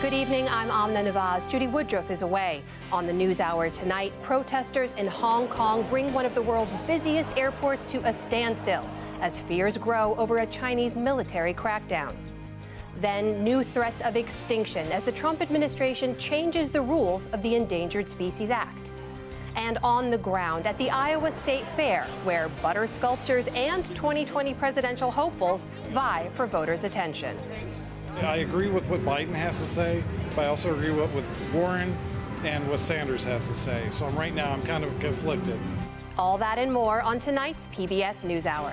Good evening, I'm Amna Nawaz. Judy Woodruff is away. On the NewsHour tonight, protesters in Hong Kong bring one of the world's busiest airports to a standstill as fears grow over a Chinese military crackdown. Then, new threats of extinction as the Trump administration changes the rules of the Endangered Species Act. And on the ground at the Iowa State Fair, where butter sculptors and 2020 presidential hopefuls vie for voters' attention. I agree with what Biden has to say, but I also agree with what Warren and what Sanders has to say. So right now I'm kind of conflicted. All that and more on tonight's PBS NewsHour.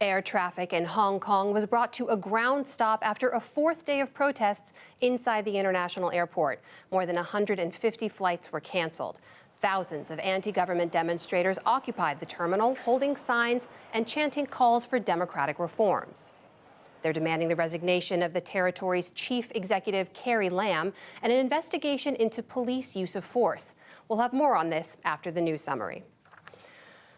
Air traffic in Hong Kong was brought to a ground stop after a fourth day of protests inside the international airport. More than 150 flights were canceled. Thousands of anti-government demonstrators occupied the terminal, holding signs and chanting calls for democratic reforms. They're demanding the resignation of the territory's chief executive, Carrie Lam, and an investigation into police use of force. We'll have more on this after the news summary.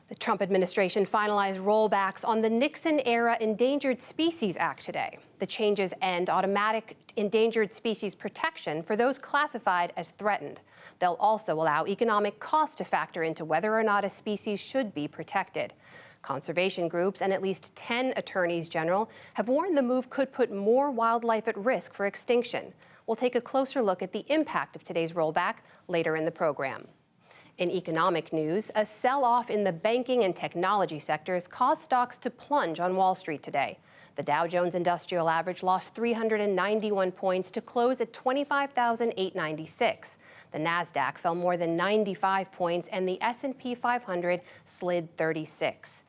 The Trump administration finalized rollbacks on the Nixon-era Endangered Species Act today. The changes end automatic endangered species protection for those classified as threatened. They'll also allow economic cost to factor into whether or not a species should be protected. Conservation groups and at least 10 attorneys general have warned the move could put more wildlife at risk for extinction. We'll take a closer look at the impact of today's rollback later in the program. In economic news, a sell-off in the banking and technology sectors caused stocks to plunge on Wall Street today. The Dow Jones Industrial Average lost 391 points to close at 25,896. The Nasdaq fell more than 95 points, and the S&P 500 slid 36.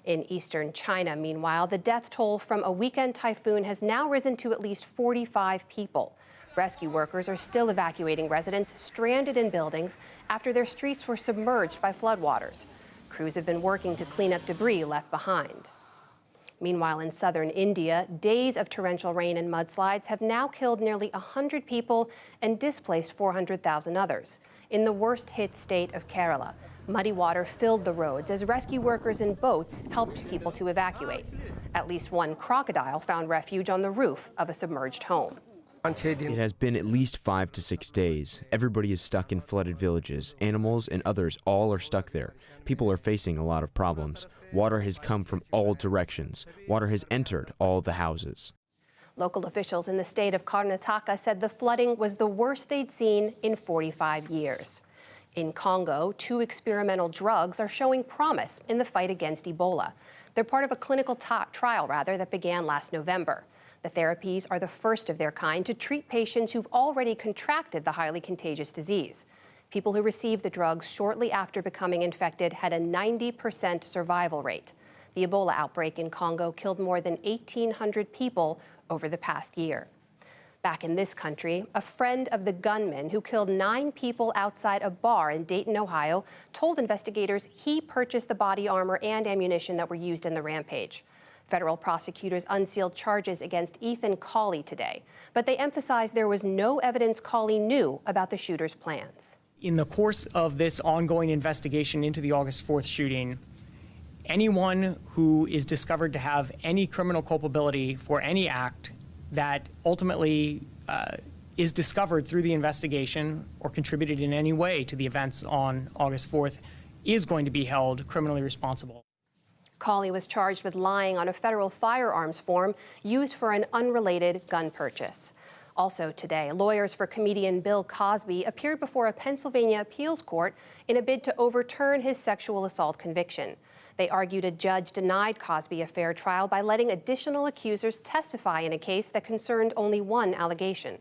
In eastern China, meanwhile, the death toll from a weekend typhoon has now risen to at least 45 people. Rescue workers are still evacuating residents stranded in buildings after their streets were submerged by floodwaters. Crews have been working to clean up debris left behind. Meanwhile, in southern India, days of torrential rain and mudslides have now killed nearly 100 people and displaced 400,000 others. In the worst-hit state of Kerala, muddy water filled the roads as rescue workers in boats helped people to evacuate. At least one crocodile found refuge on the roof of a submerged home. It has been at least 5 to 6 days. Everybody is stuck in flooded villages. Animals and others all are stuck there. People are facing a lot of problems. Water has come from all directions. Water has entered all the houses. Local officials in the state of Karnataka said the flooding was the worst they'd seen in 45 years. In Congo, 2 experimental drugs are showing promise in the fight against Ebola. They're part of a clinical trial that began last November. The therapies are the first of their kind to treat patients who've already contracted the highly contagious disease. People who received the drugs shortly after becoming infected had a 90% survival rate. The Ebola outbreak in Congo killed more than 1,800 people over the past year. Back in this country, a friend of the gunman who killed 9 people outside a bar in Dayton, Ohio, told investigators he purchased the body armor and ammunition that were used in the rampage. Federal prosecutors unsealed charges against Ethan Cawley today, but they emphasized there was no evidence Cawley knew about the shooter's plans. In the course of this ongoing investigation into the August 4th shooting, anyone who is discovered to have any criminal culpability for any act that ultimately is discovered through the investigation or contributed in any way to the events on August 4th is going to be held criminally responsible. Cawley was charged with lying on a federal firearms form used for an unrelated gun purchase. Also today, lawyers for comedian Bill Cosby appeared before a Pennsylvania appeals court in a bid to overturn his sexual assault conviction. They argued a judge denied Cosby a fair trial by letting additional accusers testify in a case that concerned only one allegation.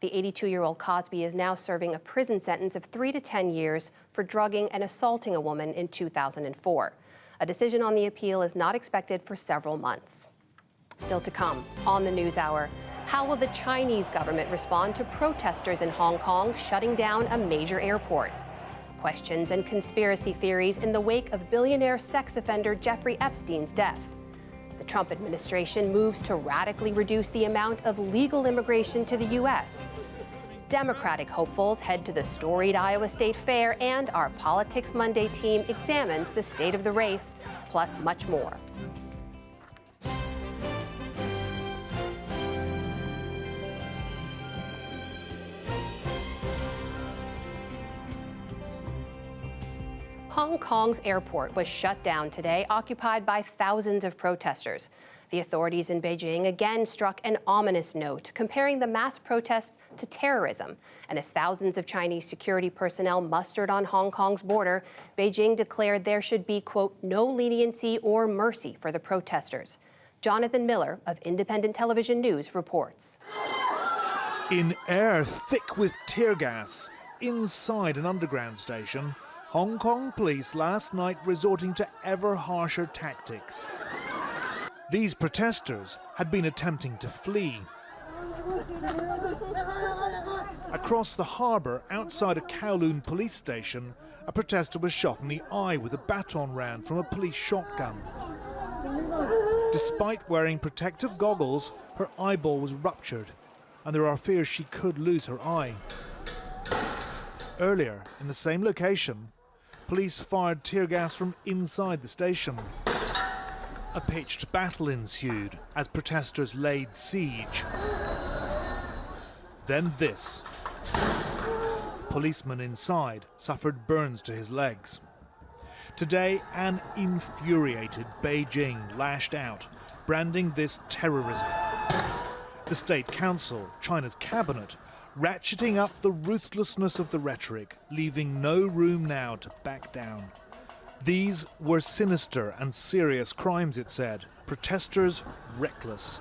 The 82-year-old Cosby is now serving a prison sentence of 3 to 10 years for drugging and assaulting a woman in 2004. A decision on the appeal is not expected for several months. Still to come on the NewsHour, how will the Chinese government respond to protesters in Hong Kong shutting down a major airport? Questions and conspiracy theories in the wake of billionaire sex offender Jeffrey Epstein's death. The Trump administration moves to radically reduce the amount of legal immigration to the U.S. Democratic hopefuls head to the storied Iowa State Fair, and our Politics Monday team examines the state of the race, plus much more. Hong Kong's airport was shut down today, occupied by thousands of protesters. The authorities in Beijing again struck an ominous note, comparing the mass protests to terrorism. And as thousands of Chinese security personnel mustered on Hong Kong's border, Beijing declared there should be, quote, no leniency or mercy for the protesters. Jonathan Miller of Independent Television News reports. In air thick with tear gas, inside an underground station, Hong Kong police last night resorting to ever harsher tactics. These protesters had been attempting to flee. Across the harbour outside a Kowloon police station, a protester was shot in the eye with a baton round from a police shotgun. Despite wearing protective goggles, her eyeball was ruptured, and there are fears she could lose her eye. Earlier, in the same location, police fired tear gas from inside the station. A pitched battle ensued as protesters laid siege. Then this. Policeman inside suffered burns to his legs. Today, an infuriated Beijing lashed out, branding this terrorism. The State Council, China's cabinet, ratcheting up the ruthlessness of the rhetoric, leaving no room now to back down. These were sinister and serious crimes, it said. Protesters reckless.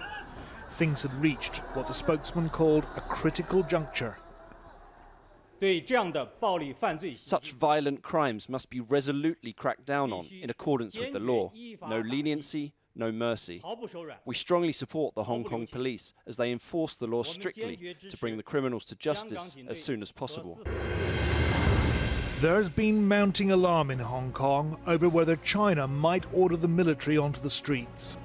Things had reached what the spokesman called a critical juncture. Such violent crimes must be resolutely cracked down on in accordance with the law. No leniency, no mercy. We strongly support the Hong Kong police as they enforce the law strictly to bring the criminals to justice as soon as possible. There's been mounting alarm in Hong Kong over whether China might order the military onto the streets.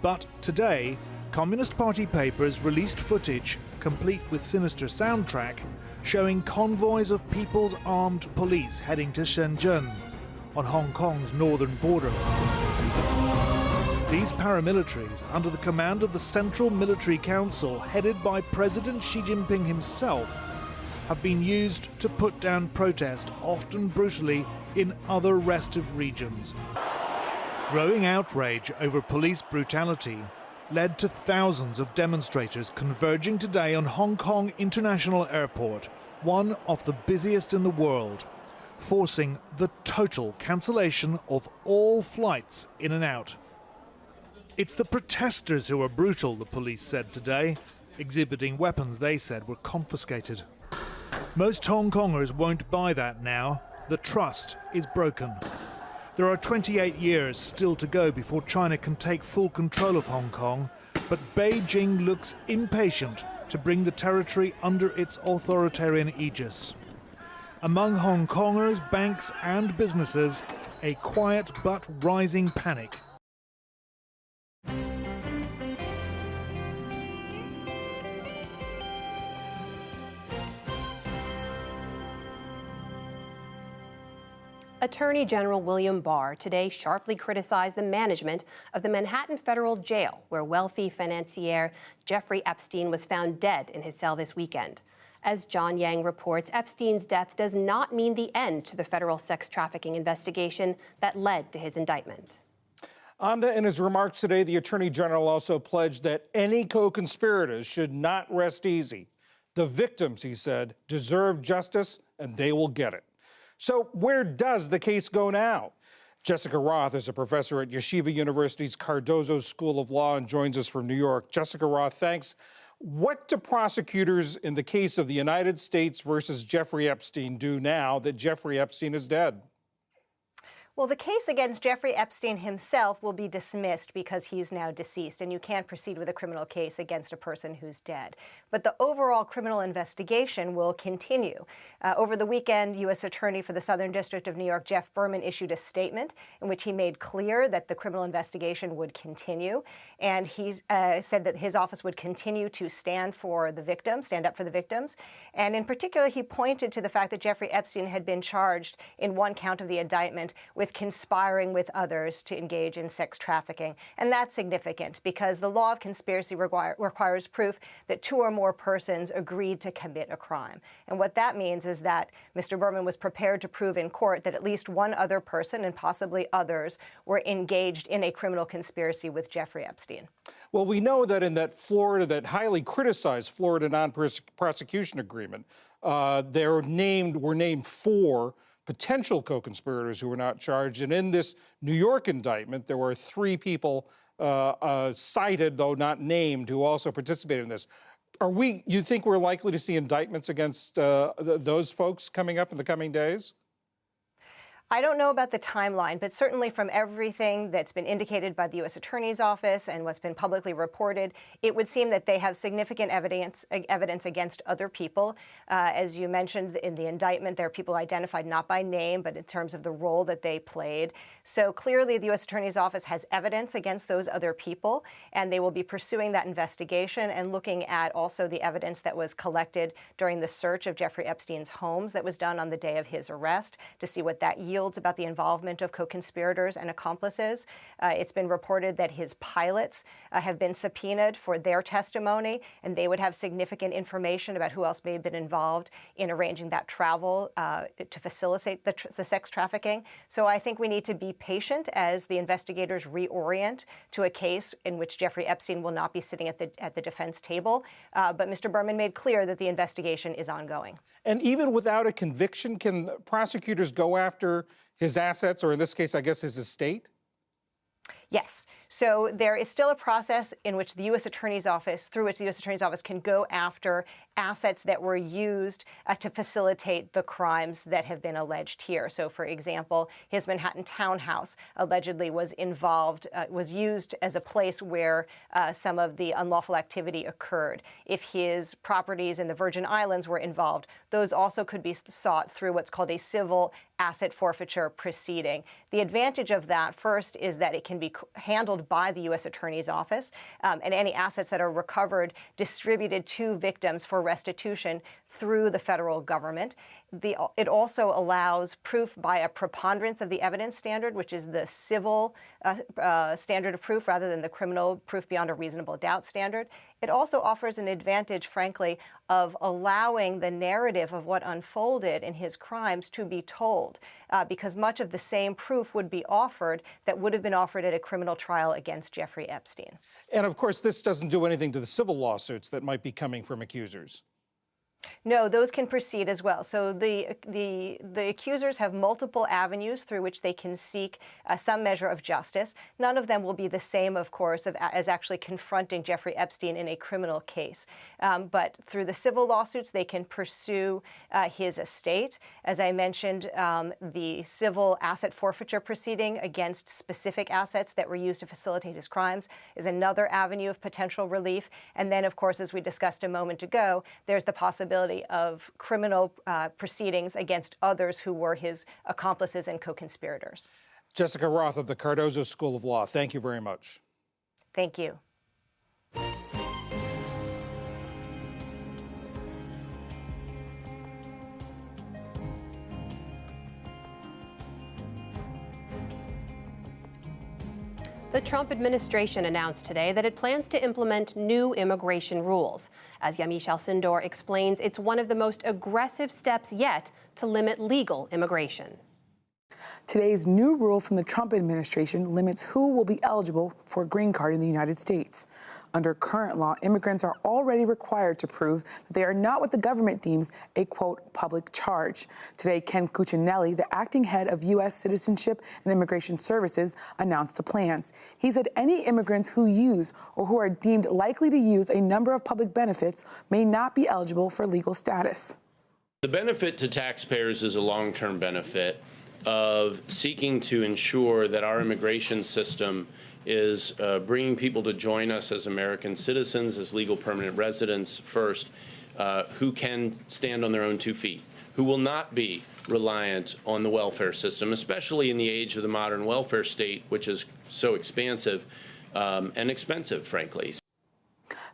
But today, Communist Party papers released footage, complete with sinister soundtrack, showing convoys of People's Armed Police heading to Shenzhen, on Hong Kong's northern border. These paramilitaries, under the command of the Central Military Council, headed by President Xi Jinping himself, have been used to put down protest, often brutally, in other restive regions. Growing outrage over police brutality led to thousands of demonstrators converging today on Hong Kong International Airport, one of the busiest in the world, forcing the total cancellation of all flights in and out. It's the protesters who are brutal, the police said today, exhibiting weapons they said were confiscated. Most Hong Kongers won't buy that now. The trust is broken. There are 28 years still to go before China can take full control of Hong Kong, but Beijing looks impatient to bring the territory under its authoritarian aegis. Among Hong Kongers, banks and businesses, a quiet but rising panic. Attorney General William Barr today sharply criticized the management of the Manhattan Federal Jail, where wealthy financier Jeffrey Epstein was found dead in his cell this weekend. As John Yang reports, Epstein's death does not mean the end to the federal sex trafficking investigation that led to his indictment. Amda, in his remarks today, the Attorney General also pledged that any co-conspirators should not rest easy. The victims, he said, deserve justice, and they will get it. So where does the case go now? Jessica Roth is a professor at Yeshiva University's Cardozo School of Law and joins us from New York. Jessica Roth, thanks. What do prosecutors in the case of the United States versus Jeffrey Epstein do now that Jeffrey Epstein is dead? Well, the case against Jeffrey Epstein himself will be dismissed because he's now deceased, and you can't proceed with a criminal case against a person who's dead. But the overall criminal investigation will continue. Over the weekend, U.S. Attorney for the Southern District of New York, Jeff Berman, issued a statement in which he made clear that the criminal investigation would continue, and he said that his office would continue to stand up for the victims. And in particular, he pointed to the fact that Jeffrey Epstein had been charged in one count of the indictment with conspiring with others to engage in sex trafficking. And that's significant because the law of conspiracy requires proof that two or more persons agreed to commit a crime. And what that means is that Mr. Berman was prepared to prove in court that at least one other person and possibly others were engaged in a criminal conspiracy with Jeffrey Epstein. Well, we know that in that highly criticized Florida non-prosecution agreement, were named 4 potential co-conspirators who were not charged. And in this New York indictment, there were 3 people cited, though not named, who also participated in this. You think we're likely to see indictments against those folks coming up in the coming days? I don't know about the timeline, but certainly from everything that's been indicated by the U.S. Attorney's Office and what's been publicly reported, it would seem that they have significant evidence against other people. As you mentioned in the indictment, there are people identified not by name, but in terms of the role that they played. So clearly the U.S. Attorney's Office has evidence against those other people, and they will be pursuing that investigation and looking at also the evidence that was collected during the search of Jeffrey Epstein's homes that was done on the day of his arrest to see what that yields about the involvement of co-conspirators and accomplices. It's been reported that his pilots have been subpoenaed for their testimony, and they would have significant information about who else may have been involved in arranging that travel to facilitate the sex trafficking. So I think we need to be patient as the investigators reorient to a case in which Jeffrey Epstein will not be sitting at the defense table. But Mr. Berman made clear that the investigation is ongoing. And even without a conviction, can prosecutors go after his assets, or in this case, I guess, his estate? Yes. So there is still a process in which the U.S. Attorney's Office, through which the U.S. Attorney's Office can go after assets that were used to facilitate the crimes that have been alleged here. So, for example, his Manhattan townhouse allegedly was used as a place where some of the unlawful activity occurred. If his properties in the Virgin Islands were involved, those also could be sought through what's called a civil asset forfeiture proceeding. The advantage of that, first, is that it can be handled by the U.S. Attorney's Office, and any assets that are recovered distributed to victims for restitution through the federal government. It also allows proof by a preponderance of the evidence standard, which is the civil standard of proof rather than the criminal proof beyond a reasonable doubt standard. It also offers an advantage, frankly, of allowing the narrative of what unfolded in his crimes to be told, because much of the same proof would be offered that would have been offered at a criminal trial against Jeffrey Epstein. And of course, this doesn't do anything to the civil lawsuits that might be coming from accusers. No, those can proceed as well. So the accusers have multiple avenues through which they can seek some measure of justice. None of them will be the same, of course, as actually confronting Jeffrey Epstein in a criminal case. But through the civil lawsuits, they can pursue his estate. As I mentioned, the civil asset forfeiture proceeding against specific assets that were used to facilitate his crimes is another avenue of potential relief. And then, of course, as we discussed a moment ago, there's the possibility of criminal proceedings against others who were his accomplices and co-conspirators. Jessica Roth of the Cardozo School of Law, thank you very much. Thank you. The Trump administration announced today that it plans to implement new immigration rules. As Yamiche Alcindor explains, it's one of the most aggressive steps yet to limit legal immigration. Today's new rule from the Trump administration limits who will be eligible for a green card in the United States. Under current law, immigrants are already required to prove that they are not what the government deems a, quote, public charge. Today, Ken Cuccinelli, the acting head of U.S. Citizenship and Immigration Services, announced the plans. He said any immigrants who use or who are deemed likely to use a number of public benefits may not be eligible for legal status. The benefit to taxpayers is a long-term benefit. of seeking to ensure that our immigration system is bringing people to join us as American citizens, as legal permanent residents first, who can stand on their own 2 feet, who will not be reliant on the welfare system, especially in the age of the modern welfare state, which is so expansive and expensive, frankly.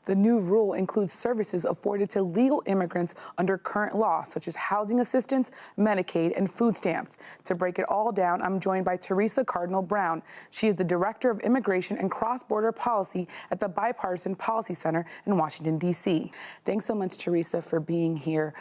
The new rule includes services afforded to legal immigrants under current law, such as housing assistance, Medicaid, and food stamps. To break it all down, I'm joined by Teresa Cardinal Brown. She is the Director of Immigration and Cross-Border Policy at the Bipartisan Policy Center in Washington, D.C. Thanks so much, Teresa, for being here.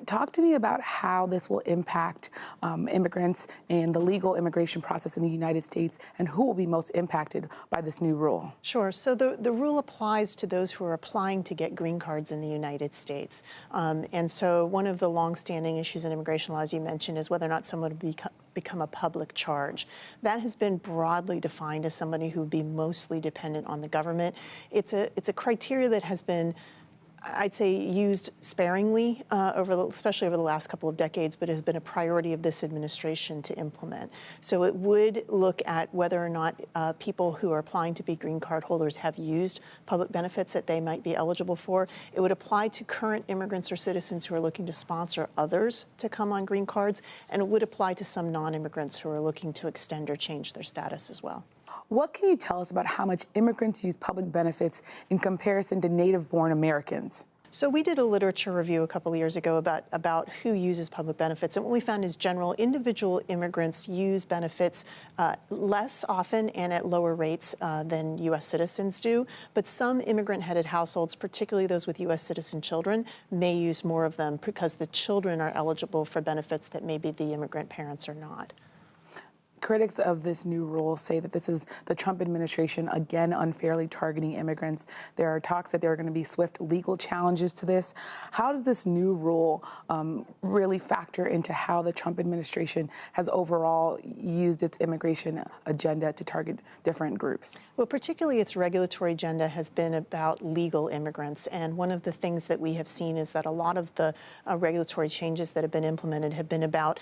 Talk to me about how this will impact immigrants and the legal immigration process in the United States, and who will be most impacted by this new rule. Sure. So the rule applies to those who are applying to get green cards in the United States. And so one of the longstanding issues in immigration law, as you mentioned, is whether or not someone would become a public charge. That has been broadly defined as somebody who would be mostly dependent on the government. It's a criteria that has been, I'd say, used sparingly, especially over the last couple of decades, but has been a priority of this administration to implement. So it would look at whether or not people who are applying to be green card holders have used public benefits that they might be eligible for. It would apply to current immigrants or citizens who are looking to sponsor others to come on green cards, and it would apply to some non-immigrants who are looking to extend or change their status as well. What can you tell us about how much immigrants use public benefits in comparison to native-born Americans? So we did a literature review a couple of years ago about who uses public benefits. And what we found is individual immigrants use benefits less often and at lower rates than U.S. citizens do. But some immigrant-headed households, particularly those with U.S. citizen children, may use more of them because the children are eligible for benefits that maybe the immigrant parents are not. Critics of this new rule say that this is the Trump administration again unfairly targeting immigrants. There are talks that there are going to be swift legal challenges to this. How does this new rule really factor into how the Trump administration has overall used its immigration agenda to target different groups? Well, particularly its regulatory agenda has been about legal immigrants. And one of the things that we have seen is that a lot of the regulatory changes that have been implemented have been about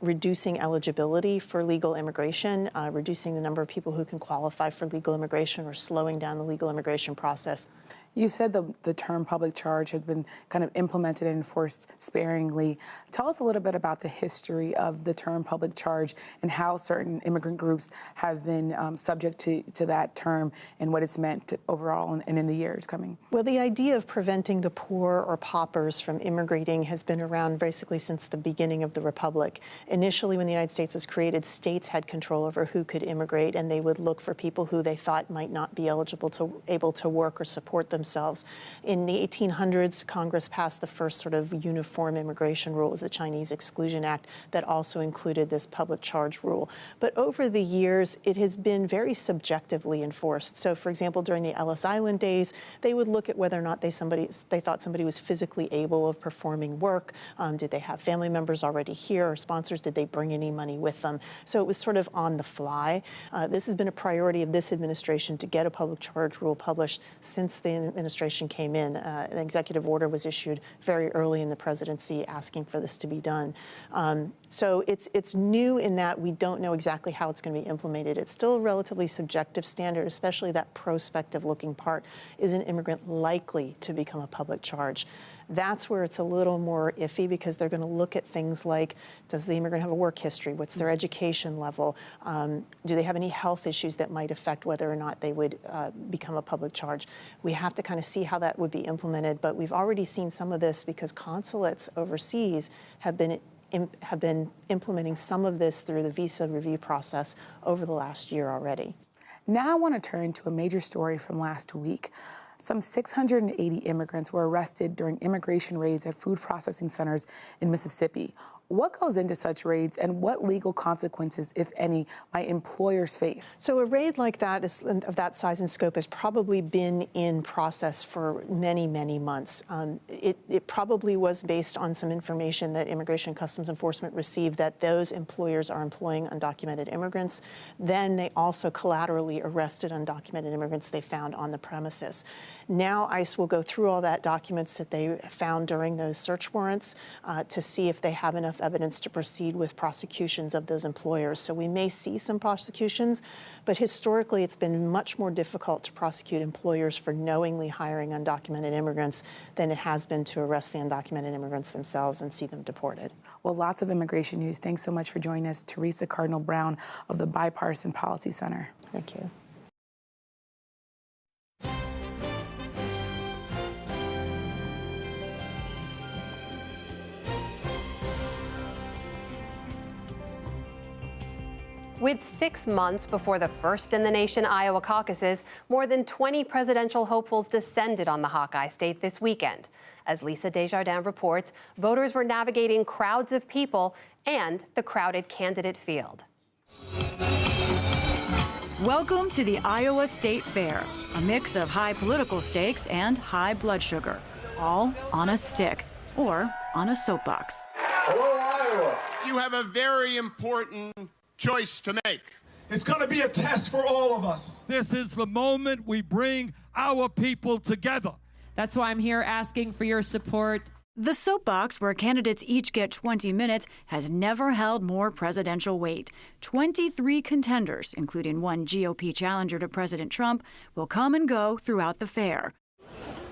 reducing eligibility for legal immigration, reducing the number of people who can qualify for legal immigration, or slowing down the legal immigration process. You said the term public charge has been kind of implemented and enforced sparingly. Tell us a little bit about the history of the term public charge and how certain immigrant groups have been subject to that term and what it's meant overall and in the years coming. Well, the idea of preventing the poor or paupers from immigrating has been around basically since the beginning of the Republic. Initially, when the United States was created, states had control over who could immigrate, and they would look for people who they thought might not be able to work or support themselves. In the 1800s, Congress passed the first sort of uniform immigration rule. It was the Chinese Exclusion Act that also included this public charge rule. But over the years, it has been very subjectively enforced. So, for example, during the Ellis Island days, they would look at whether or not they thought somebody was physically able of performing work. Did they have family members already here or sponsors? Did they bring any money with them? So it was sort of on the fly. This has been a priority of this administration to get a public charge rule published since the administration came in. An executive order was issued very early in the presidency asking for this to be done. So it's new in that we don't know exactly how it's going to be implemented. It's still a relatively subjective standard, especially that prospective looking part. Is an immigrant likely to become a public charge? That's where it's a little more iffy, because they're going to look at things like, does the immigrant have a work history? What's their education level? Do they have any health issues that might affect whether or not they would become a public charge? We have to kind of see how that would be implemented, but we've already seen some of this because consulates overseas have been implementing some of this through the visa review process over the last year already. Now I want to turn to a major story from last week. Some 680 immigrants were arrested during immigration raids at food processing centers in Mississippi. What goes into such raids, and what legal consequences, if any, might employers face? So a raid like that of that size and scope has probably been in process for many, many months. It probably was based on some information that Immigration and Customs Enforcement received that those employers are employing undocumented immigrants. Then they also collaterally arrested undocumented immigrants they found on the premises. Now ICE will go through all that documents that they found during those search warrants to see if they have enough evidence to proceed with prosecutions of those employers. So we may see some prosecutions, but historically it's been much more difficult to prosecute employers for knowingly hiring undocumented immigrants than it has been to arrest the undocumented immigrants themselves and see them deported. Well, lots of immigration news. Thanks so much for joining us, Teresa Cardinal Brown of the Bipartisan Policy Center. Thank you. With 6 months before the first-in-the-nation Iowa caucuses, more than 20 presidential hopefuls descended on the Hawkeye state this weekend. As Lisa Desjardins reports, voters were navigating crowds of people and the crowded candidate field. Welcome to the Iowa State Fair, a mix of high political stakes and high blood sugar, all on a stick or on a soapbox. Hello, Iowa. You have a very important choice to make. It's going to be a test for all of us. This is the moment we bring our people together. That's why I'm here asking for your support. The soapbox, where candidates each get 20 minutes, has never held more presidential weight. 23 contenders, including one GOP challenger to President Trump, will come and go throughout the fair.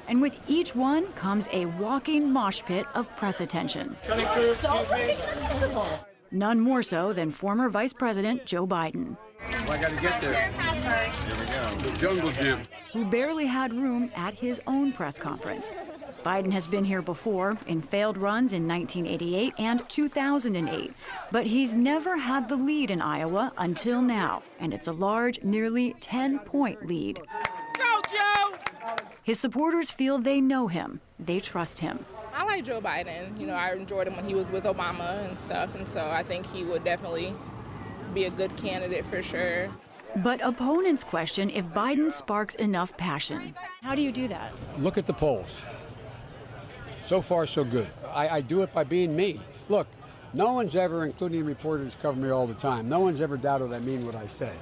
And with each one comes a walking mosh pit of press attention. None more so than former Vice President Joe Biden. Well, I got to get there. Here we go. The jungle gym. Who barely had room at his own press conference. Biden has been here before in failed runs in 1988 and 2008, but he's never had the lead in Iowa until now, and it's a large, nearly 10-point lead. Go, Joe! His supporters feel they know him, they trust him. I like Joe Biden. You know, I enjoyed him when he was with Obama and stuff, and so I think he would definitely be a good candidate for sure. But opponents question if Biden sparks enough passion. How do you do that? Look at the polls. So far, so good. I do it by being me. Look, no one's ever, including reporters who cover me all the time, no one's ever doubted I mean what I say.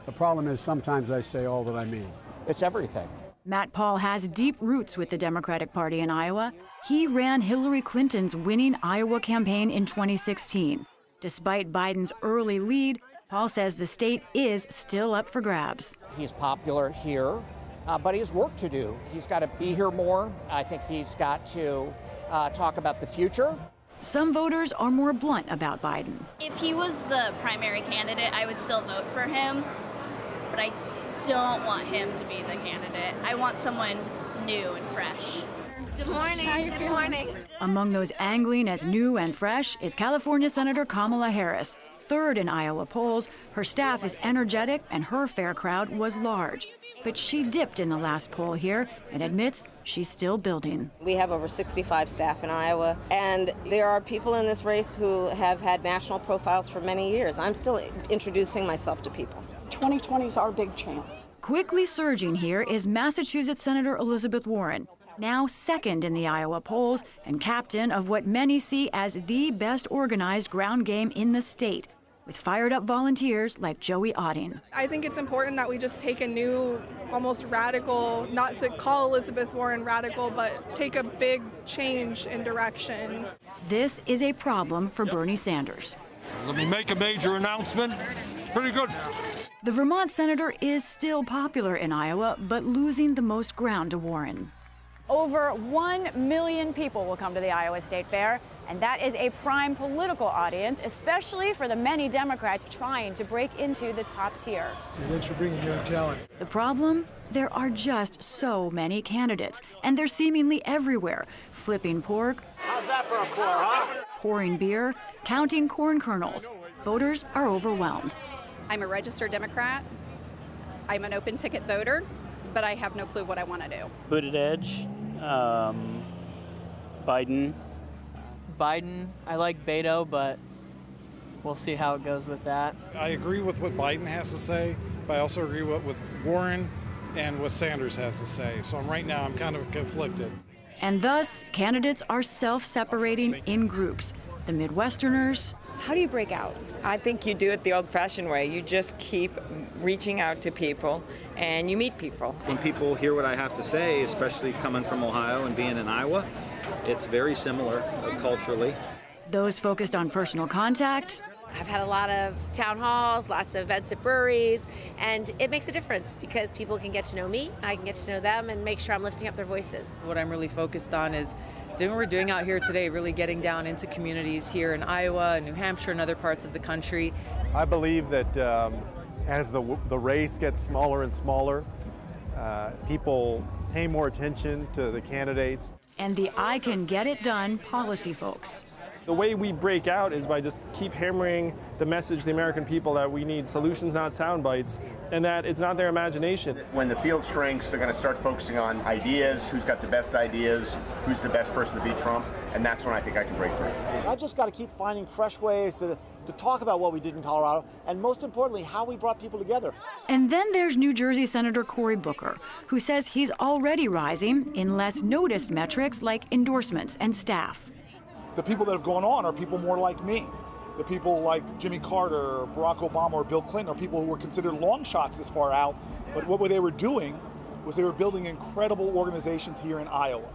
The problem is sometimes I say all that I mean. It's everything. Matt Paul has deep roots with the Democratic Party in Iowa. He ran Hillary Clinton's winning Iowa campaign in 2016. Despite Biden's early lead, Paul says the state is still up for grabs. He's popular here, but he has work to do. He's got to be here more. I think he's got to talk about the future. Some voters are more blunt about Biden. If he was the primary candidate, I would still vote for him, but I don't want him to be the candidate. I want someone new and fresh. Good morning. Good morning. Among those angling as new and fresh is California Senator Kamala Harris. Third in Iowa polls, her staff is energetic and her fair crowd was large. But she dipped in the last poll here and admits she's still building. We have over 65 staff in Iowa, and there are people in this race who have had national profiles for many years. I'm still introducing myself to people. 2020 is our big chance. Quickly surging here is Massachusetts Senator Elizabeth Warren, now second in the Iowa polls and captain of what many see as the best organized ground game in the state, with fired-up volunteers like Joey Otting. I think it's important that we just take a new, almost radical, not to call Elizabeth Warren radical, but take a big change in direction. This is a problem for Bernie Sanders. Let me make a major announcement. Pretty good. The Vermont senator is still popular in Iowa, but losing the most ground to Warren. Over 1 million people will come to the Iowa State Fair, and that is a prime political audience, especially for the many Democrats trying to break into the top tier. Thanks for bringing young talent. The problem? There are just so many candidates, and they're seemingly everywhere. Flipping pork. How's that for a pour, huh? Pouring beer, counting corn kernels. Voters are overwhelmed. I'm a registered Democrat. I'm an open ticket voter, but I have no clue what I want to do. Buttigieg, Biden. Biden. I like Beto, but we'll see how it goes with that. I agree with what Biden has to say, but I also agree with what Warren and what Sanders has to say. So right now I'm kind of conflicted. And thus, candidates are self-separating in groups. The Midwesterners. How do you break out? I think you do it the old-fashioned way. You just keep reaching out to people and you meet people. When people hear what I have to say, especially coming from Ohio and being in Iowa, it's very similar culturally. Those focused on personal contact. I've had a lot of town halls, lots of events at breweries, and it makes a difference because people can get to know me, I can get to know them, and make sure I'm lifting up their voices. What I'm really focused on is doing what we're doing out here today, really getting down into communities here in Iowa, New Hampshire, and other parts of the country. I believe that as the race gets smaller and smaller, people pay more attention to the candidates. And the I can get it done policy folks. The way we break out is by just keep hammering the message to the American people that we need solutions, not sound bites, and that it's not their imagination. When the field shrinks, they're going to start focusing on ideas, who's got the best ideas, who's the best person to beat Trump, and that's when I think I can break through. I just got to keep finding fresh ways to talk about what we did in Colorado, and most importantly, how we brought people together. And then there's New Jersey Senator Cory Booker, who says he's already rising in less noticed metrics like endorsements and staff. The people that have gone on are people more like me. The people like Jimmy Carter or Barack Obama or Bill Clinton are people who were considered long shots this far out, but what they were doing was they were building incredible organizations here in Iowa.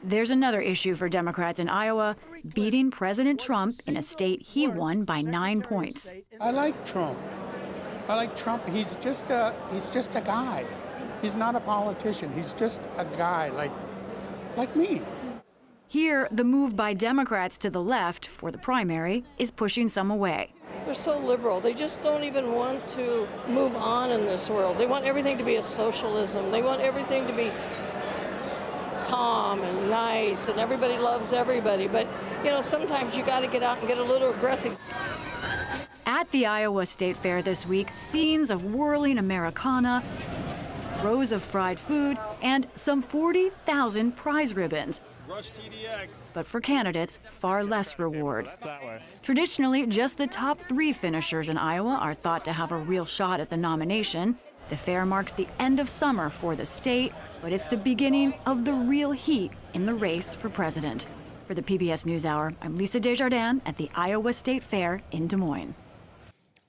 There's another issue for Democrats in Iowa, beating President Trump in a state he won by 9 points. I like Trump. I like Trump. He's just a guy. He's not a politician. He's just a guy like me. Here, the move by Democrats to the left for the primary is pushing some away. They're so liberal. They just don't even want to move on in this world. They want everything to be a socialism. They want everything to be calm and nice, and everybody loves everybody. But, you know, sometimes you got to get out and get a little aggressive. At the Iowa State Fair this week, scenes of whirling Americana, rows of fried food, and some 40,000 prize ribbons. But for candidates, far less reward. Traditionally, just the top 3 finishers in Iowa are thought to have a real shot at the nomination. The fair marks the end of summer for the state, but it's the beginning of the real heat in the race for president. For the PBS NewsHour, I'm Lisa Desjardins at the Iowa State Fair in Des Moines.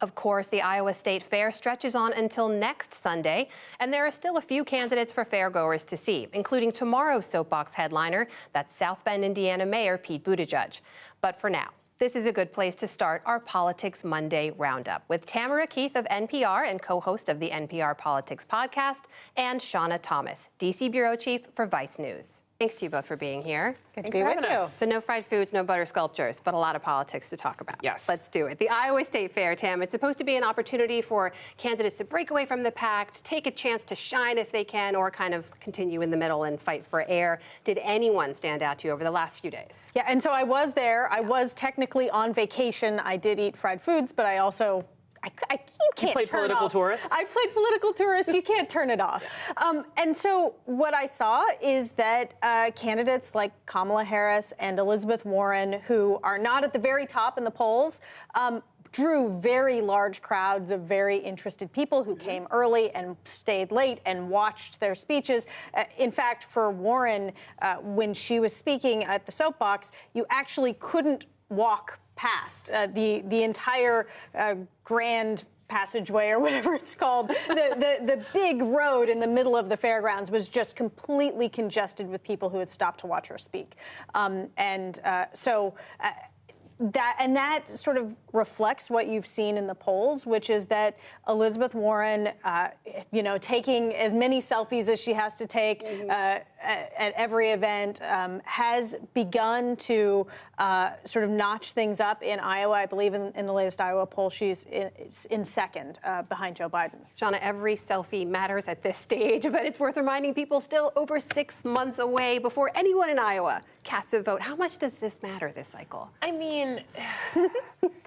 Of course, the Iowa State Fair stretches on until next Sunday, and there are still a few candidates for fairgoers to see, including tomorrow's soapbox headliner, that's South Bend, Indiana Mayor Pete Buttigieg. But for now, this is a good place to start our Politics Monday roundup with Tamara Keith of NPR and co-host of the NPR Politics podcast, and Shauna Thomas, D.C. Bureau Chief for Vice News. Thanks to you both for being here. Good to be with you. So no fried foods, no butter sculptures, but a lot of politics to talk about. Yes. Let's do it. The Iowa State Fair, Tam, it's supposed to be an opportunity for candidates to break away from the pack, to take a chance to shine if they can, or kind of continue in the middle and fight for air. Did anyone stand out to you over the last few days? Yeah, and so I was there. I was technically on vacation. I did eat fried foods, but I also you can't played turn political off. tourist? I played political tourist. You can't turn it off. And so what I saw is that candidates like Kamala Harris and Elizabeth Warren, who are not at the very top in the polls, drew very large crowds of very interested people who came early and stayed late and watched their speeches. In fact, for Warren, when she was speaking at the soapbox, you actually couldn't walk past the entire grand passageway or whatever it's called. The big road in the middle of the fairgrounds was just completely congested with people who had stopped to watch her speak. That sort of reflects what you've seen in the polls, which is that Elizabeth Warren, taking as many selfies as she has to take at every event, has begun to sort of notch things up in Iowa. I believe in the latest Iowa poll, she's in second behind Joe Biden. Shauna, every selfie matters at this stage, but it's worth reminding people still over 6 months away before anyone in Iowa casts a vote. How much does this matter this cycle? I mean,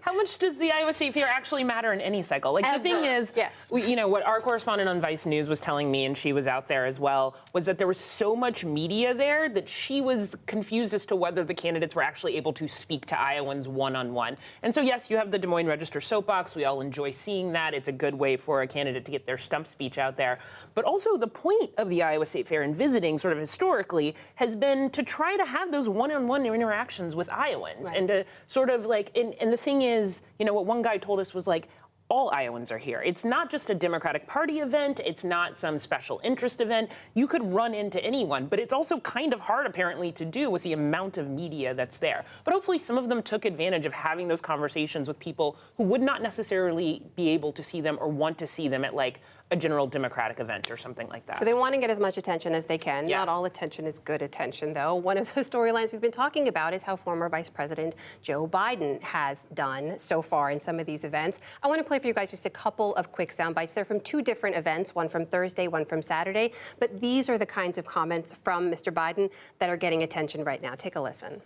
how much does the Iowa State Fair actually matter in any cycle? Like, the thing is, yes. what our correspondent on Vice News was telling me, and she was out there as well, was that there were so much media there that she was confused as to whether the candidates were actually able to speak to Iowans one-on-one. And so, yes, you have the Des Moines Register soapbox. We all enjoy seeing that. It's a good way for a candidate to get their stump speech out there. But also the point of the Iowa State Fair and visiting sort of historically has been to try to have those one-on-one interactions with Iowans. Right. And to sort of like, and the thing is, you know, what one guy told us was like, all Iowans are here. It's not just a Democratic Party event. It's not some special interest event. You could run into anyone, but it's also kind of hard, apparently, to do with the amount of media that's there. But hopefully some of them took advantage of having those conversations with people who would not necessarily be able to see them or want to see them at, like, a general Democratic event or something like that. So they want to get as much attention as they can. Yeah. Not all attention is good attention, though. One of the storylines we've been talking about is how former Vice President Joe Biden has done so far in some of these events. I want to play for you guys just a couple of quick sound bites. They're from two different events, one from Thursday, one from Saturday. But these are the kinds of comments from Mr. Biden that are getting attention right now. Take a listen.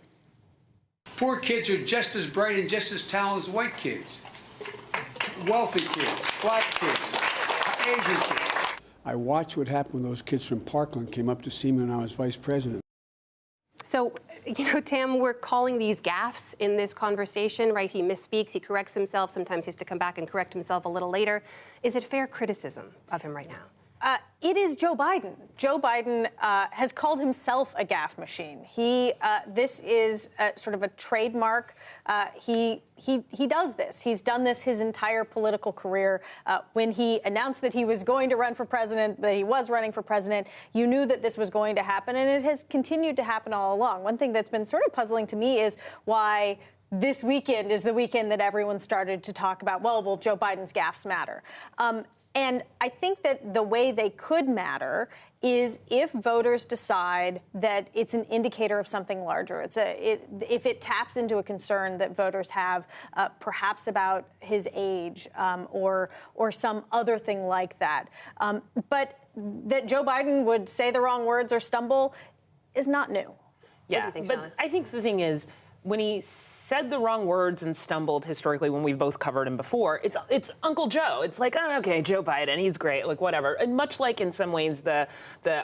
Poor kids are just as bright and just as talented as white kids. Wealthy kids, black kids, Asian kids. I watched what happened when those kids from Parkland came up to see me when I was vice president. So, you know, Tam, we're calling these gaffes in this conversation, right? He misspeaks, he corrects himself. Sometimes he has to come back and correct himself a little later. Is it fair criticism of him right now? It is Joe Biden. Joe Biden has called himself a gaffe machine. This is sort of a trademark. He does this. He's done this his entire political career. When he announced that he was going to run for president, that he was running for president, you knew that this was going to happen, and it has continued to happen all along. One thing that's been sort of puzzling to me is why this weekend is the weekend that everyone started to talk about, well, Joe Biden's gaffes matter. And I think that the way they could matter is if voters decide that it's an indicator of something larger. If it taps into a concern that voters have, perhaps about his age or some other thing like that. But that Joe Biden would say the wrong words or stumble is not new. Yeah, but I think the thing is, when he said the wrong words and stumbled historically when we've both covered him before, it's Uncle Joe. It's like, oh, okay, Joe Biden, he's great, like whatever. And much like in some ways the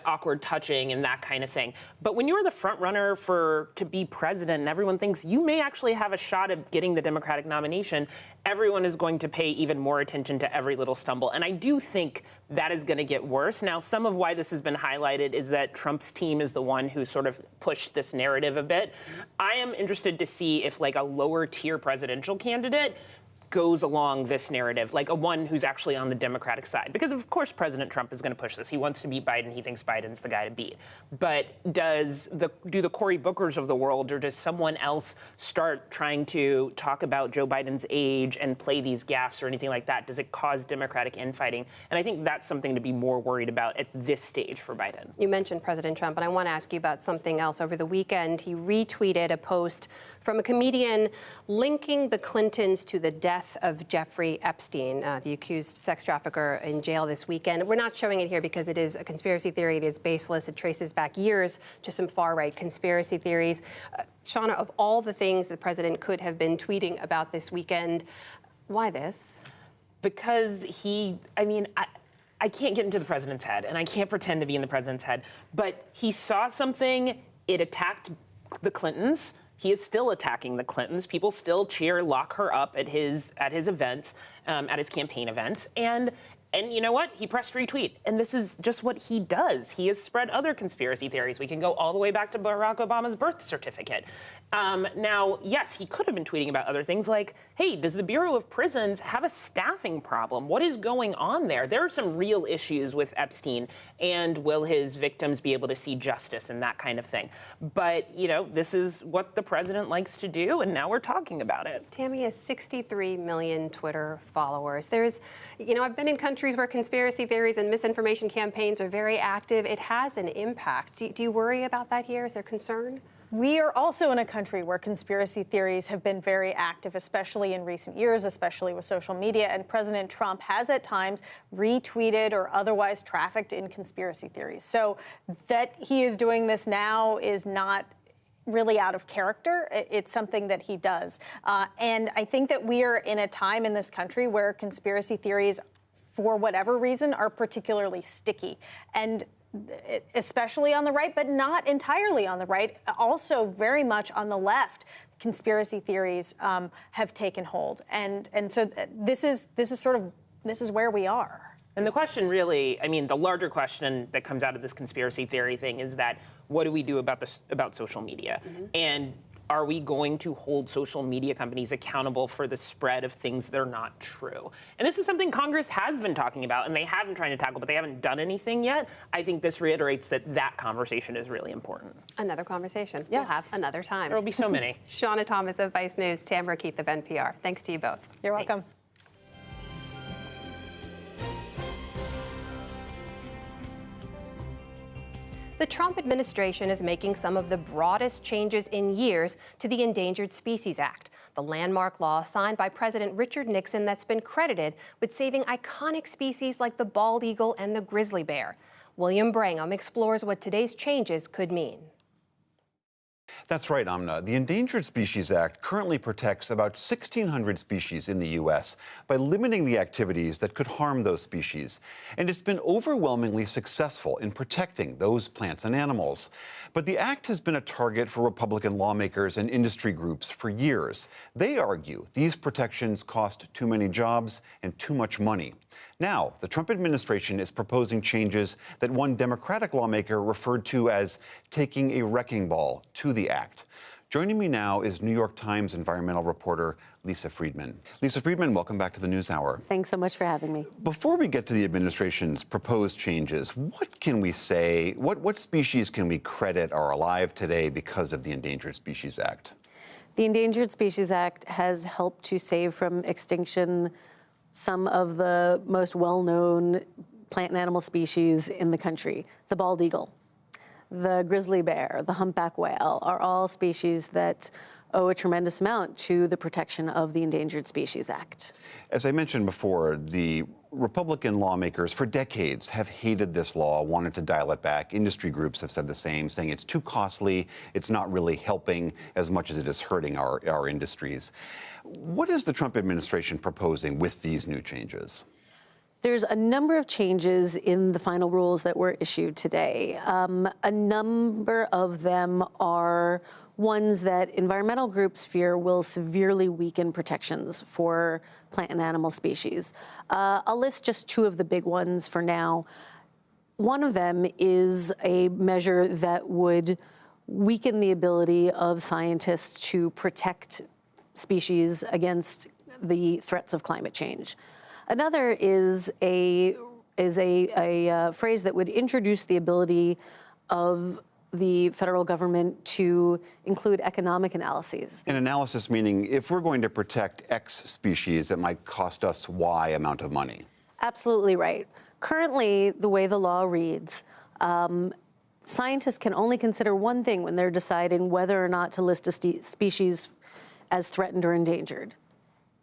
awkward touching and that kind of thing. But when you're the front runner to be president and everyone thinks you may actually have a shot at getting the Democratic nomination, everyone is going to pay even more attention to every little stumble. And I do think that is going to get worse. Now, some of why this has been highlighted is that Trump's team is the one who sort of pushed this narrative a bit. I am interested to see if, like, a lower tier presidential candidate goes along this narrative, like a one who's actually on the Democratic side. Because, of course, President Trump is going to push this. He wants to beat Biden. He thinks Biden's the guy to beat. But do the Cory Bookers of the world, or does someone else start trying to talk about Joe Biden's age and play these gaffes or anything like that? Does it cause Democratic infighting? And I think that's something to be more worried about at this stage for Biden. You mentioned President Trump, and I want to ask you about something else. Over the weekend, he retweeted a post from a comedian linking the Clintons to the death of Jeffrey Epstein, the accused sex trafficker in jail this weekend. We're not showing it here because it is a conspiracy theory. It is baseless. It traces back years to some far-right conspiracy theories. Shauna, of all the things the president could have been tweeting about this weekend, why this? Because I can't get into the president's head, and I can't pretend to be in the president's head, but he saw something, it attacked the Clintons. He is still attacking the Clintons. People still cheer, lock her up at his events, at his campaign events. And you know what? He pressed retweet. And this is just what he does. He has spread other conspiracy theories. We can go all the way back to Barack Obama's birth certificate. Now, yes, he could have been tweeting about other things like, hey, does the Bureau of Prisons have a staffing problem? What is going on there? There are some real issues with Epstein, and will his victims be able to see justice and that kind of thing? But, you know, this is what the president likes to do, and now we're talking about it. Tammy has 63 million Twitter followers. I've been in countries where conspiracy theories and misinformation campaigns are very active. It has an impact. Do you worry about that here? Is there concern? We are also in a country where conspiracy theories have been very active, especially in recent years, especially with social media. And President Trump has at times retweeted or otherwise trafficked in conspiracy theories. So that he is doing this now is not really out of character. It's something that he does. And I think that we are in a time in this country where conspiracy theories, for whatever reason, are particularly sticky. And especially on the right, but not entirely on the right, also very much on the left. Conspiracy theories have taken hold, and so this is where we are. And the question really, I mean, the larger question that comes out of this conspiracy theory thing is that what do we do about social media? And are we going to hold social media companies accountable for the spread of things that are not true? And this is something Congress has been talking about, and they have been trying to tackle, but they haven't done anything yet. I think this reiterates that conversation is really important. Another conversation. Yes. We'll have another time. There will be so many. Shauna Thomas of Vice News, Tamara Keith of NPR. Thanks to you both. You're welcome. Thanks. The Trump administration is making some of the broadest changes in years to the Endangered Species Act, the landmark law signed by President Richard Nixon that's been credited with saving iconic species like the bald eagle and the grizzly bear. William Brangham explores what today's changes could mean. That's right, Amna. The Endangered Species Act currently protects about 1,600 species in the U.S. by limiting the activities that could harm those species. And it's been overwhelmingly successful in protecting those plants and animals. But the act has been a target for Republican lawmakers and industry groups for years. They argue these protections cost too many jobs and too much money. Now, the Trump administration is proposing changes that one Democratic lawmaker referred to as taking a wrecking ball to the act. Joining me now is New York Times environmental reporter Lisa Friedman. Lisa Friedman, welcome back to the NewsHour. Thanks so much for having me. Before we get to the administration's proposed changes, what can we say, what species can we credit are alive today because of the Endangered Species Act? The Endangered Species Act has helped to save from extinction some of the most well-known plant and animal species in the country. The bald eagle, the grizzly bear, the humpback whale are all species that owe a tremendous amount to the protection of the Endangered Species Act. As I mentioned before, the Republican lawmakers for decades have hated this law, wanted to dial it back. Industry groups have said the same, saying it's too costly, it's not really helping as much as it is hurting our industries. What is the Trump administration proposing with these new changes? There's a number of changes in the final rules that were issued today. A number of them are ones that environmental groups fear will severely weaken protections for plant and animal species. I'll list just two of the big ones for now. One of them is a measure that would weaken the ability of scientists to protect species against the threats of climate change. Another is a phrase that would introduce the ability of the federal government to include economic analyses. An analysis meaning if we're going to protect X species, it might cost us Y amount of money. Absolutely right. Currently, the way the law reads, scientists can only consider one thing when they're deciding whether or not to list a species as threatened or endangered: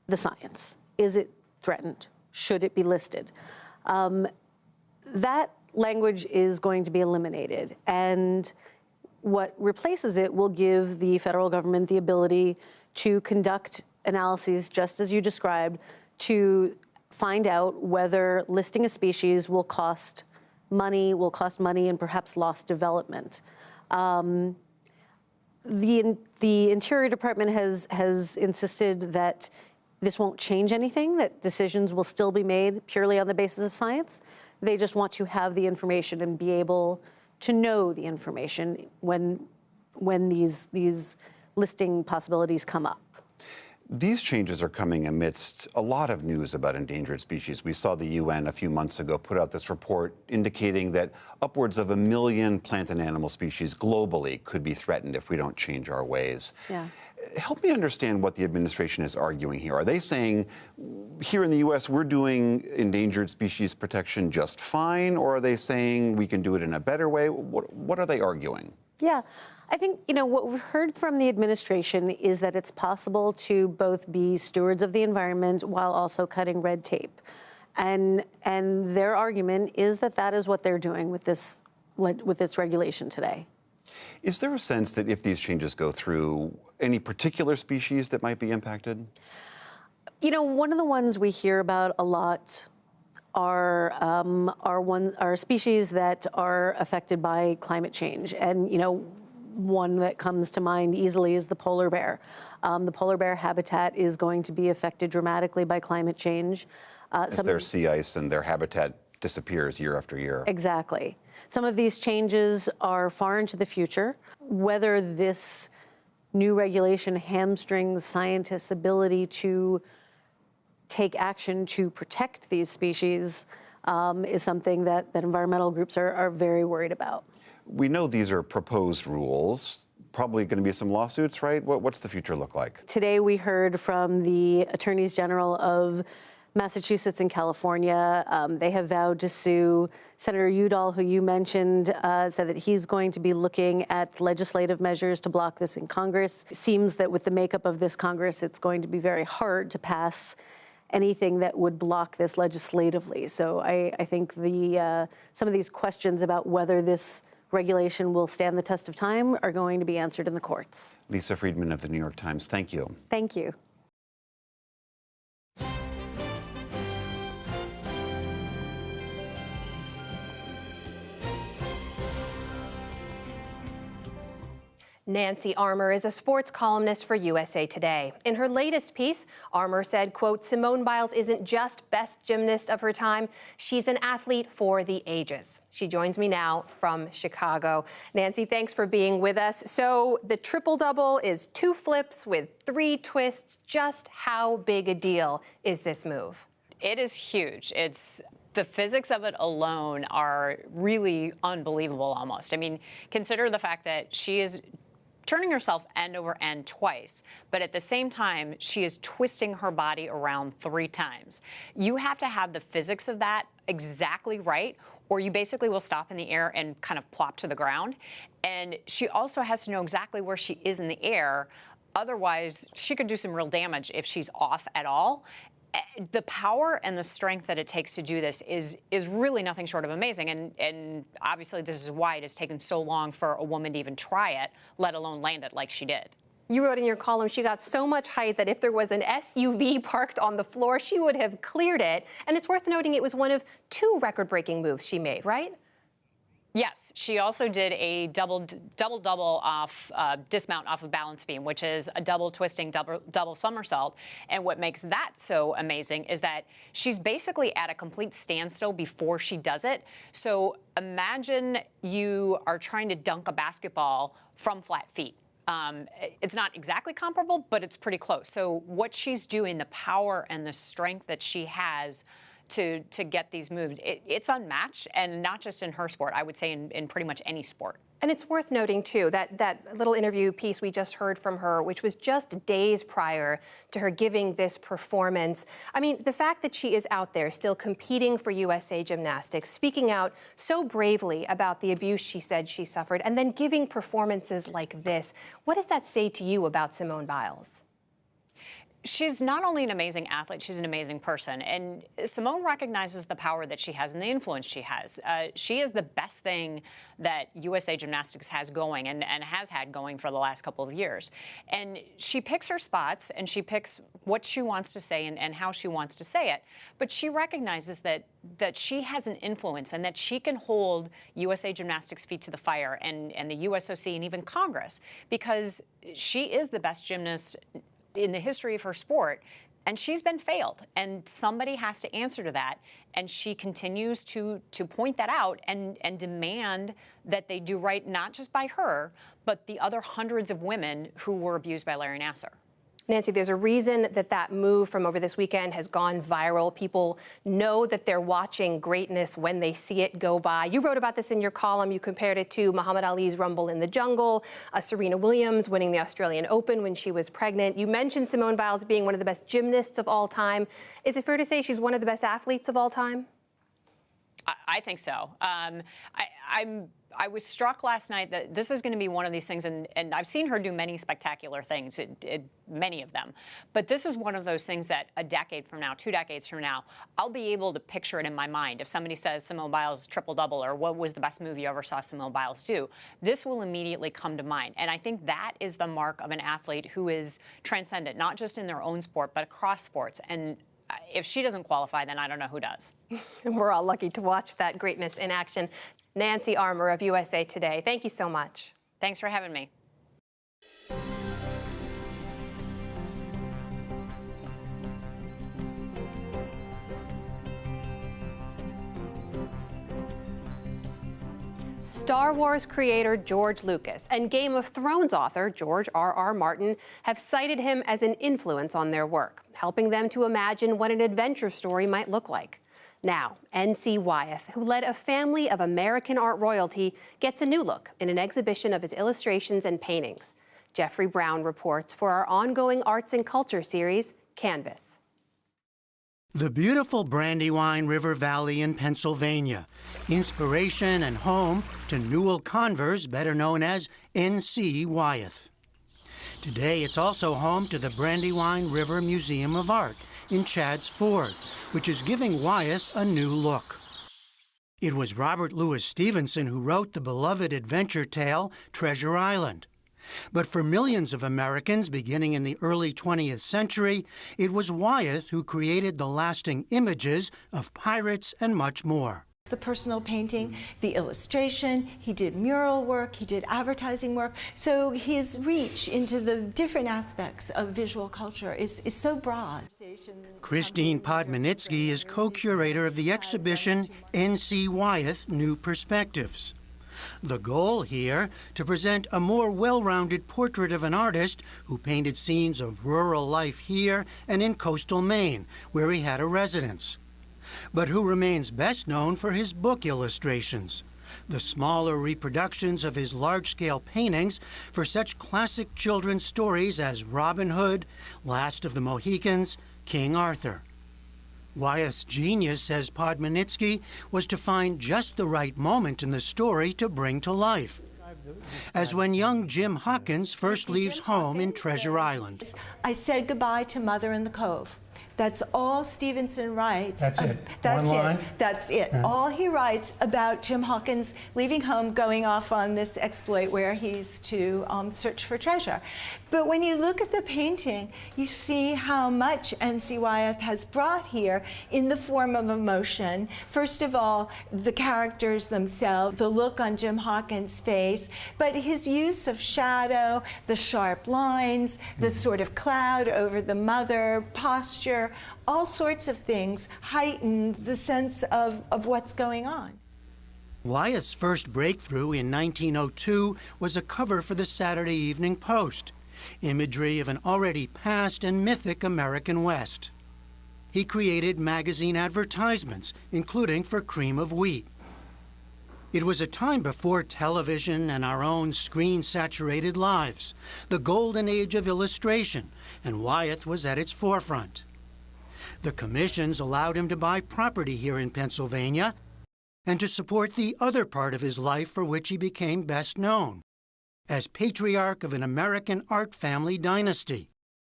the science. Is it threatened? Should it be listed? That language is going to be eliminated, and what replaces it will give the federal government the ability to conduct analyses, just as you described, to find out whether listing a species will cost money and perhaps lost development. The Interior Department has insisted that this won't change anything, that decisions will still be made purely on the basis of science. They just want to have the information and be able to know the information when these listing possibilities come up. These changes are coming amidst a lot of news about endangered species. We saw the UN a few months ago put out this report indicating that upwards of 1 million plant and animal species globally could be threatened if we don't change our ways. Yeah. Help me understand what the administration is arguing here. Are they saying, here in the U.S., we're doing endangered species protection just fine, or are they saying we can do it in a better way? What are they arguing? Yeah, I think, what we've heard from the administration is that it's possible to both be stewards of the environment while also cutting red tape. And their argument is that that is what they're doing with this regulation today. Is there a sense that if these changes go through, any particular species that might be impacted? One of the ones we hear about a lot are species that are affected by climate change. And, one that comes to mind easily is the polar bear. The polar bear habitat is going to be affected dramatically by climate change. As their sea ice and their habitat disappears year after year. Exactly. Some of these changes are far into the future. Whether this new regulation hamstrings scientists' ability to take action to protect these species is something that environmental groups are very worried about. We know these are proposed rules. Probably going to be some lawsuits, right? What's the future look like? Today we heard from the attorneys general of Massachusetts and California. They have vowed to sue. Senator Udall, who you mentioned, said that he's going to be looking at legislative measures to block this in Congress. It seems that with the makeup of this Congress, it's going to be very hard to pass anything that would block this legislatively. So I think some of these questions about whether this regulation will stand the test of time are going to be answered in the courts. Lisa Friedman of the New York Times, thank you. Thank you. Nancy Armour is a sports columnist for USA Today. In her latest piece, Armour said, quote, Simone Biles isn't just best gymnast of her time, she's an athlete for the ages. She joins me now from Chicago. Nancy, thanks for being with us. So the triple-double is 2 flips with 3 twists. Just how big a deal is this move? It is huge. The physics of it alone are really unbelievable almost. I mean, consider the fact that she is turning herself end over end twice, but at the same time, she is twisting her body around 3 times. You have to have the physics of that exactly right, or you basically will stop in the air and kind of plop to the ground. And she also has to know exactly where she is in the air. Otherwise, she could do some real damage if she's off at all. The power and the strength that it takes to do this is really nothing short of amazing. And obviously, this is why it has taken so long for a woman to even try it, let alone land it like she did. You wrote in your column she got so much height that if there was an SUV parked on the floor, she would have cleared it. And it's worth noting it was one of 2 record-breaking moves she made, right? Yes, she also did a double off dismount off of balance beam, which is a double twisting, double somersault. And what makes that so amazing is that she's basically at a complete standstill before she does it. So imagine you are trying to dunk a basketball from flat feet. It's not exactly comparable, but it's pretty close. So what she's doing, the power and the strength that she has to get these moves, it's unmatched, and not just in her sport, I would say in pretty much any sport. And it's worth noting, too, that little interview piece we just heard from her, which was just days prior to her giving this performance. I mean, the fact that she is out there still competing for USA Gymnastics, speaking out so bravely about the abuse she said she suffered, and then giving performances like this, what does that say to you about Simone Biles? She's not only an amazing athlete, she's an amazing person. And Simone recognizes the power that she has and the influence she has. She is the best thing that USA Gymnastics has going and has had going for the last couple of years. And she picks her spots and she picks what she wants to say and how she wants to say it. But she recognizes that she has an influence and that she can hold USA Gymnastics' feet to the fire and the USOC and even Congress, because she is the best gymnast in the history of her sport, and she's been failed, and somebody has to answer to that. And she continues to point that out and demand that they do right, not just by her, but the other hundreds of women who were abused by Larry Nassar. Nancy, there's a reason that move from over this weekend has gone viral. People know that they're watching greatness when they see it go by. You wrote about this in your column. You compared it to Muhammad Ali's Rumble in the Jungle, Serena Williams winning the Australian Open when she was pregnant. You mentioned Simone Biles being one of the best gymnasts of all time. Is it fair to say she's one of the best athletes of all time? I think so. I was struck last night that this is going to be one of these things, and I've seen her do many spectacular things, many of them. But this is one of those things that a decade from now, 2 decades from now, I'll be able to picture it in my mind. If somebody says Simone Biles triple-double or what was the best move you ever saw Simone Biles do, this will immediately come to mind. And I think that is the mark of an athlete who is transcendent, not just in their own sport, but across sports. And if she doesn't qualify, then I don't know who does. We're all lucky to watch that greatness in action. Nancy Armour of USA Today, thank you so much. Thanks for having me. Star Wars creator George Lucas and Game of Thrones author George R.R. Martin have cited him as an influence on their work, helping them to imagine what an adventure story might look like. Now, N.C. Wyeth, who led a family of American art royalty, gets a new look in an exhibition of his illustrations and paintings. Jeffrey Brown reports for our ongoing arts and culture series, Canvas. The beautiful Brandywine River Valley in Pennsylvania, inspiration and home to Newell Converse, better known as N.C. Wyeth. Today, it's also home to the Brandywine River Museum of Art in Chadds Ford, which is giving Wyeth a new look. It was Robert Louis Stevenson who wrote the beloved adventure tale Treasure Island. But for millions of Americans beginning in the early 20th century, it was Wyeth who created the lasting images of pirates and much more. The personal painting, the illustration, he did mural work, he did advertising work. So his reach into the different aspects of visual culture is so broad. Christine Podmanitsky is co-curator of the exhibition N.C. Wyeth New Perspectives. The goal here, to present a more well-rounded portrait of an artist who painted scenes of rural life here and in coastal Maine, where he had a residence, but who remains best known for his book illustrations, the smaller reproductions of his large-scale paintings for such classic children's stories as Robin Hood, Last of the Mohicans, King Arthur. Wyeth's genius, says Podmanitsky, was to find just the right moment in the story to bring to life, as when young Jim Hawkins first leaves home in Treasure Island. I said goodbye to Mother in the Cove. That's all Stevenson writes. That's it. That's One it. line? That's it. Yeah. All he writes about Jim Hawkins leaving home, going off on this exploit where he's to search for treasure. But when you look at the painting, you see how much N.C. Wyeth has brought here in the form of emotion. First of all, the characters themselves, the look on Jim Hawkins' face, but his use of shadow, the sharp lines, the sort of cloud over the mother, posture, all sorts of things heighten the sense of what's going on. Wyeth's first breakthrough in 1902 was a cover for the Saturday Evening Post, imagery of an already past and mythic American West. He created magazine advertisements, including for Cream of Wheat. It was a time before television and our own screen-saturated lives, the golden age of illustration, and Wyeth was at its forefront. The commissions allowed him to buy property here in Pennsylvania and to support the other part of his life for which he became best known, as patriarch of an American art family dynasty,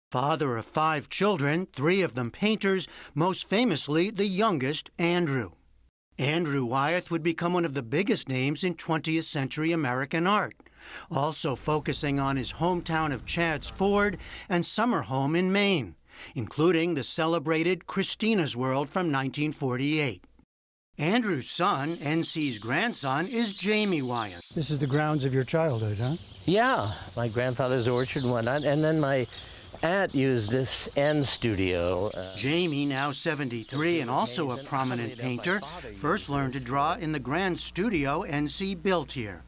father of 5 children, 3 of them painters, most famously the youngest, Andrew. Andrew Wyeth would become one of the biggest names in 20th century American art, also focusing on his hometown of Chadds Ford and summer home in Maine, including the celebrated Christina's World from 1948. Andrew's son, N.C.'s grandson, is Jamie Wyeth. This is the grounds of your childhood, huh? Yeah, my grandfather's orchard and whatnot, and then my aunt used this N studio. Jamie, now 73 and also a prominent painter, first learned to draw in the grand studio N.C. built here.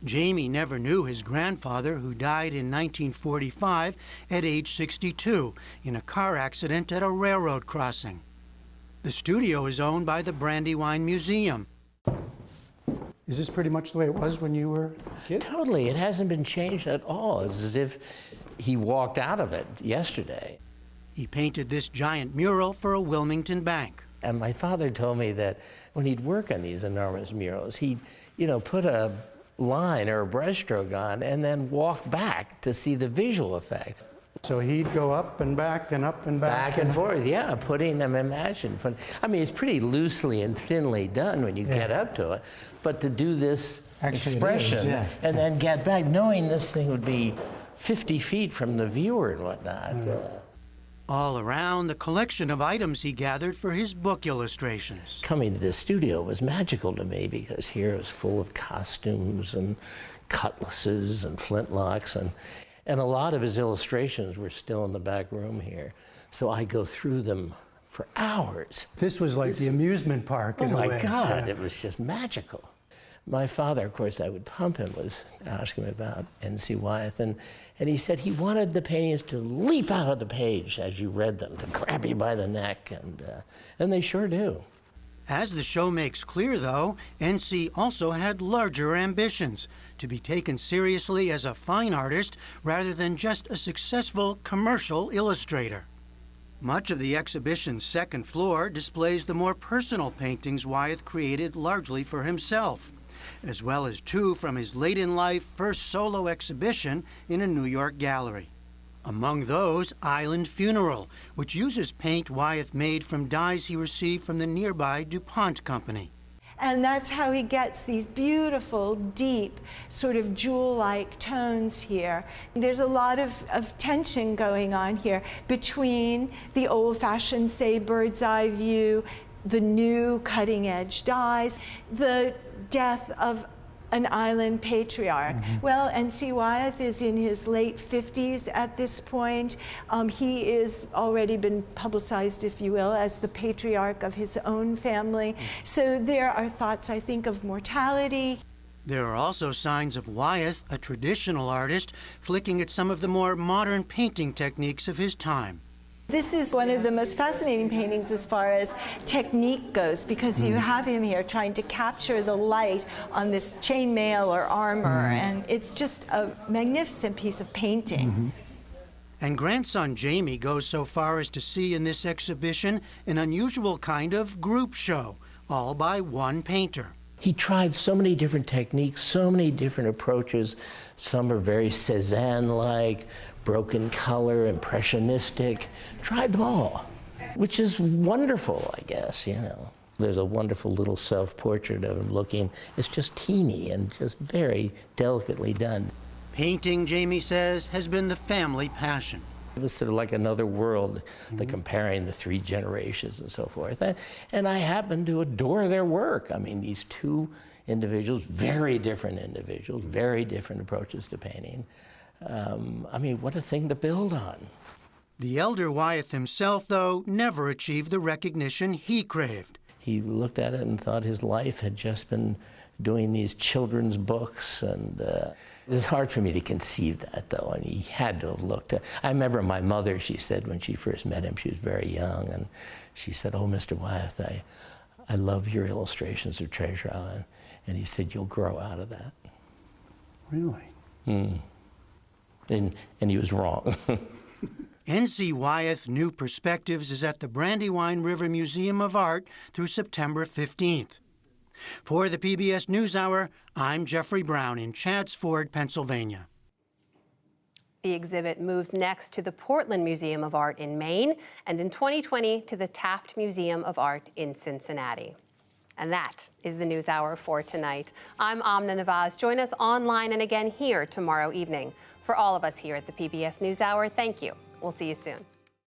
Jamie never knew his grandfather, who died in 1945 at age 62 in a car accident at a railroad crossing. The studio is owned by the Brandywine Museum. Is this pretty much the way it was when you were a kid? Totally. It hasn't been changed at all. It's as if he walked out of it yesterday. He painted this giant mural for a Wilmington bank. And my father told me that when he'd work on these enormous murals, he'd, put a line or a brushstroke on and then walk back to see the visual effect. So he'd go up and back and up and back. Back and forth, yeah, putting them, it's pretty loosely and thinly done when you get up to it, but to do this expression and then get back, knowing this thing would be 50 feet from the viewer and whatnot. All around, the collection of items he gathered for his book illustrations. Coming to this studio was magical to me because here it was full of costumes and cutlasses and flintlocks, and a lot of his illustrations were still in the back room here. So I go through them for hours. This was like the amusement park in a way. Oh my God, Yeah. it was just magical. My father, of course, I would pump him, was ask him about N.C. Wyeth, and he said he wanted the paintings to leap out of the page as you read them, to grab you by the neck, and they sure do. As the show makes clear, though, N.C. also had larger ambitions, to be taken seriously as a fine artist rather than just a successful commercial illustrator. Much of the exhibition's second floor displays the more personal paintings Wyeth created largely for himself, as well as two from his late-in-life first solo exhibition in a New York gallery. Among those, Island Funeral, which uses paint Wyeth made from dyes he received from the nearby DuPont company. And that's how he gets these beautiful, deep, sort of jewel-like tones here. There's a lot of tension going on here between the old-fashioned, say, bird's eye view, the new cutting-edge dyes, the death of an island patriarch. Well, N.C. Wyeth is in his late 50s at this point. He is already been publicized, if you will, as the patriarch of his own family. So there are thoughts, I think, of mortality. There are also signs of Wyeth, a traditional artist, flicking at some of the more modern painting techniques of his time. This is one of the most fascinating paintings as far as technique goes, because you have him here trying to capture the light on this chainmail or armor, and it's just a magnificent piece of painting. And grandson Jamie goes so far as to see in this exhibition an unusual kind of group show, all by one painter. He tried so many different techniques, so many different approaches. Some are very Cézanne-like, broken color, impressionistic. Tried them all, which is wonderful, I guess, you know. There's a wonderful little self-portrait of him looking, it's just teeny and just very delicately done. Painting, Jamie says, has been the family passion. It was sort of like another world, the comparing the three generations and so forth. And I happen to adore their work. I mean, these two individuals, very different individuals, very different approaches to painting. I mean, what a thing to build on. The elder Wyeth himself, though, never achieved the recognition he craved. He looked at it and thought his life had just been doing these children's books, and it's hard for me to conceive that, though, and he had to have looked at. I remember my mother, she said when she first met him, she was very young, and she said, "Oh, Mr. Wyeth, I love your illustrations of Treasure Island," and he said, "You'll grow out of that." Really? And he was wrong. N.C. Wyeth New Perspectives is at the Brandywine River Museum of Art through September 15th. For the PBS NewsHour, I'm Jeffrey Brown in Chadsford, Pennsylvania. The exhibit moves next to the Portland Museum of Art in Maine, and in 2020 to the Taft Museum of Art in Cincinnati. And that is the NewsHour for tonight. I'm Amna Nawaz. Join us online and again here tomorrow evening. For all of us here at the PBS NewsHour, thank you. We'll see you soon.